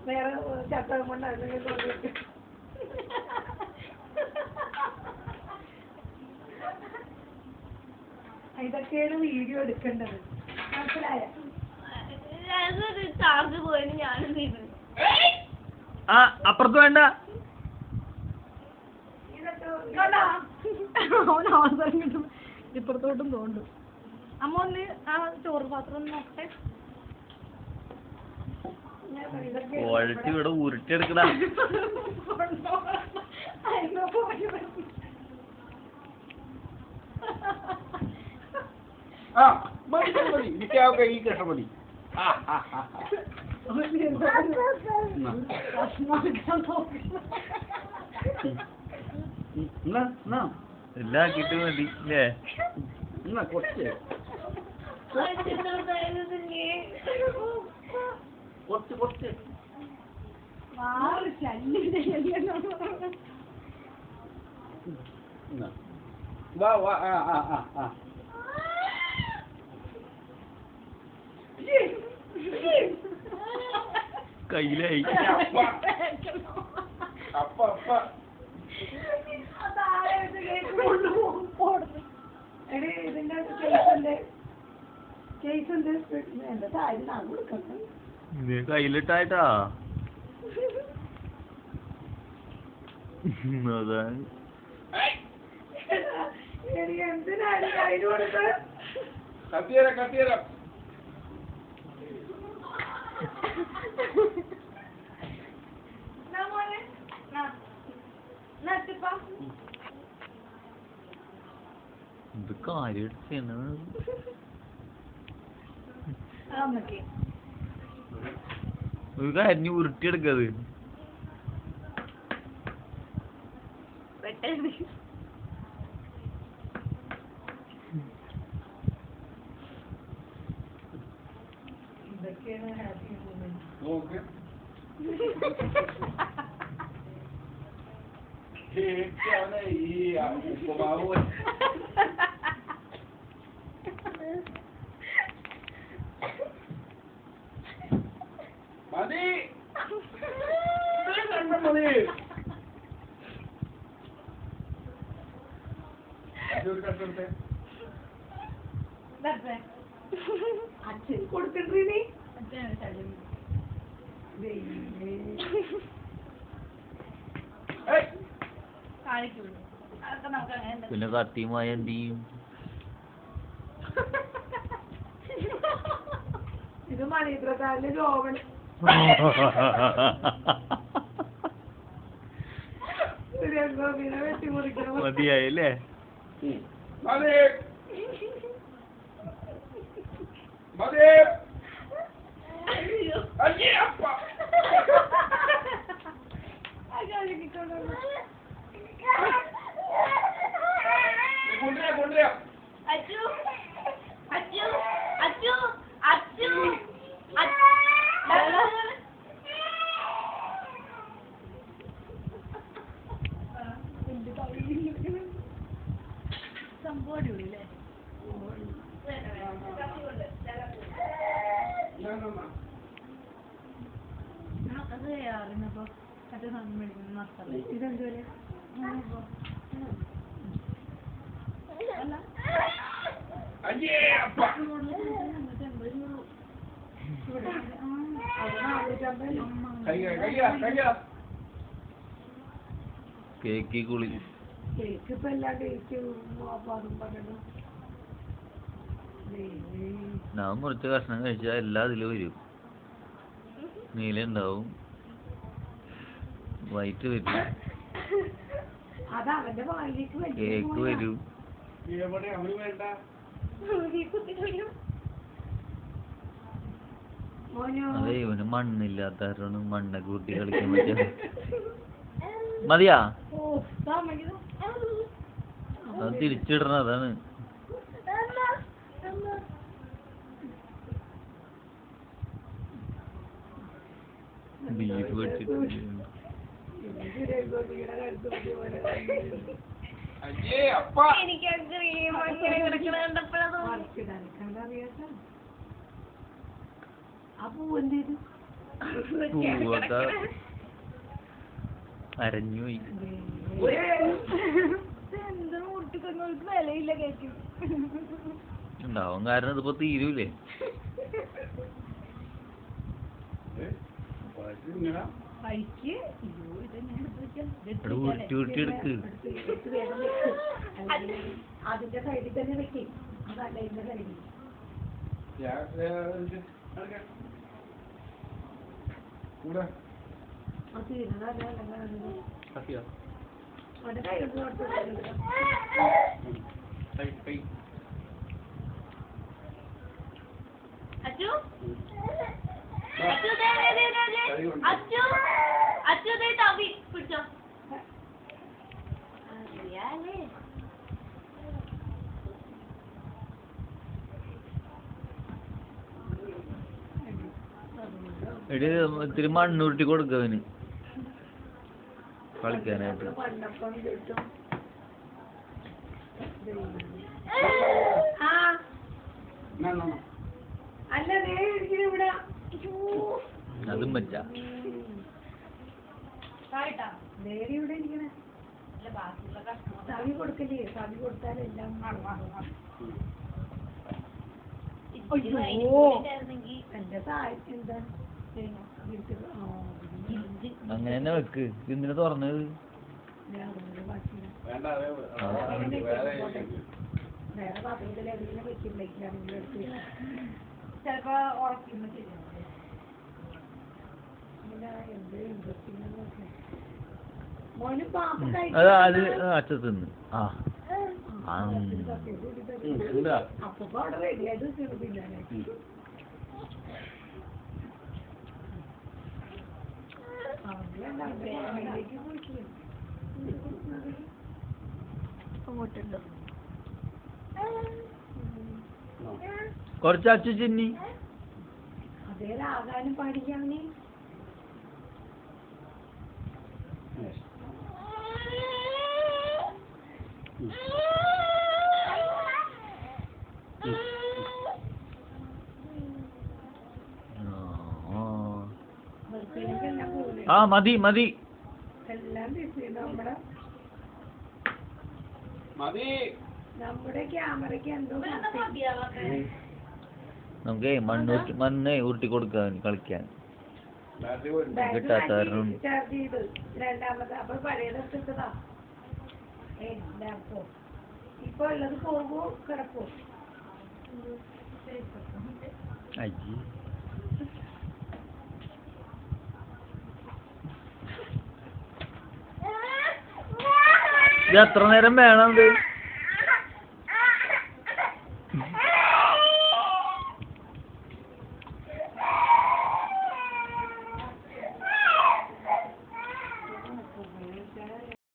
വേറെ ചട്ടം കൊണ്ടാണ് ഇതൊക്കെയാണ് വീഡിയോ എടുക്കേണ്ടത്. മനസ്സിലായ? ചാർജ് പോയി ഞാനും ചെയ്തു. അപ്പുറത്ത് വേണ്ട. അവസരം കിട്ടും ഇപ്പുറത്തോട്ടും തോണ്ടു. അമ്മ ഒന്ന് ആ ചോറ് പാത്രം ഒന്ന് നോക്കട്ടെ. ക്വാളിറ്റി ഇവിടെ ഉരുട്ടിയെടുക്കണ. ഈ കഷ്ടം മതി. എല്ലാം ആക്കിട്ട് മതി അല്ലേ? കുറച്ച് കുറച്ച് കുറച്ച് വാ വാ. കയ്യിലായി. അപ്പ അപ്പ ഇതിന്റെ കേസുണ്ട് കേസുണ്ട് എന്താ താഴെ നാൾ കൊടുക്കണം. കയ്യിലിട്ടായിട്ടാ. അതാണ് എന്തിനാണ് കയ്യിൽ കൊടുത്തത്? കത്തിയര കത്തിയര ഇത് കാര്യം ചെയ്യണത്. ഒരു കാര്യം ഉരുട്ടിയെടുക്കത്. ഇതൊക്കെയാണ് ഹാപ്പി മൂമെന്റ്. നോക്ക് ഈ ഉപ്പമാവ് മതി മതി. അച്ഛൻ കൊടുത്തിട്ടീ പിന്നെ കത്തിയുമായ എന്ത് ചെയ്യും? ഇത് മണിപ്രസാദിന്റെ ജോബൻ. വെട്ടി മുറിക്കണം. മതിയായല്ലേ? മതി മതി. അയ്യേ അപ്പ കൊണ്ടുവരാ കൊണ്ടുവരാ. അച്ചു അച്ചു അച്ചു അച്ചു സംഭവം അടിപൊളിയല്ലേ? അത് അറിഞ്ഞപ്പോ മറ്റേ സാധനം മേടിക്കുന്ന മസാല ഇതെന്തുവരെ അയ്യേ അപ്പ കേക്ക് കുളി. കേക്ക് ഇപ്പൊ എല്ലാ കേക്ക് അതും പറഞ്ഞു. ഞാൻ മുറിച്ച കഷ്ണം കഴിച്ചാൽ എല്ലാ ഇതിലും വരും. നീല ഉണ്ടാവും, വൈറ്റ് വരും, കേക്ക് വരും. അതെ, ഇവന് മണ്ണില്ലാത്ത കാരണം മണ്ണൊക്കെ കൂട്ടി കളിക്കാൻ പറ്റിയ. മതിയാ? അത് തിരിച്ചിടണ അതാണ്. ബീഫ് വെച്ചിട്ട് എനിക്ക് ക്രീം അങ്ങനെ കിടക്കണ കണ്ടപ്പോഴത് ആ പൂ എന്ത് ചെയ്തു? പൂവൊക്കെ അരഞ്ഞു പോയി. എന്താ മുട്ടിക്കൊങ്ങൾക്ക് വിലയില്ല കേക്ക് ഉണ്ടാവും, കാരണം ഇതിപ്പോ തീരൂലേ. കഴിക്ക്. അയ്യോ ഇതെങ്ങനെ ഇവിടെ ഉരുട്ടി ഉരുട്ടി എടുക്ക്. അതിന്റെ സൈഡിൽ തന്നെ വെക്കേ. അതല്ല ഇതിന്റെ സൈഡിൽ. കൂടെ അത് ഇരുന്നല്ല കത്തിയാ അവന്റെ കൈ കൊണ്ട് കൈ അച്ചു അച്ചു ദേ അച്ചു അച്ചു ദേ തവി പിടിച്ചോ. അറിയാലേ എടി ഇത്തിരി മണ്ണുരുട്ടി കൊടുക്കവന് കളിക്കാനായിട്ട്. പണ്ടപ്പം കിട്ടും. അല്ല ഇവിടെ അതും പറ്റാ. നേരെ ഇവിടെ ഇരിക്കണേ. തവി കൊടുക്കല്ലേ, തവി കൊടുത്താലെല്ലാം എന്റെ സഹായിക്കും. എന്താ അങ്ങനെ തന്നെ വെക്ക്. എന്തിനാ തുറന്നത്? വേറെ പാത്രത്തിൽ എവിടെയെങ്കിലും വെക്കുമ്പോഴേക്കാണെങ്കിൽ എടുത്ത് ചിലപ്പോ ഉറക്കുമ്പോ ശരിയാവും. എന്ത് ഇൻട്രസ്റ്റിംഗ് മോന് പാപ്പ അത് അത് അച്ഛൻ തിന്ന്. ആ അപ്പൊ അവിടെ റെഡിയായിട്ട് ചെറുതില്ലാനായിട്ട് അങ്ങോട്ടുണ്ടോ കൊറച്ച് അച്ചു ചിന്നി. അതേ രാഗാനും പാടിക്കാന് ആ മതി മതി. എല്ലാം ബിസി. നമ്മുടെ ക്യാമറയ്ക്ക് എന്തോ നമുക്ക് മണ്ണ് ഉരുട്ടി കൊടുക്കാൻ കളിക്കാൻ കിട്ടാത്ത കാരണം. ചാർജ് ചെയ്ത് രണ്ടാമത് അപ്പൊ പഴയതെടുത്തതാ. ലാപ്ടോപ്പ് ഇപ്പൊ ഉള്ളത് പോകുമ്പോ കിടക്കോ. അയ്യേ ഇത് എത്ര നേരം വേണം ഇത്?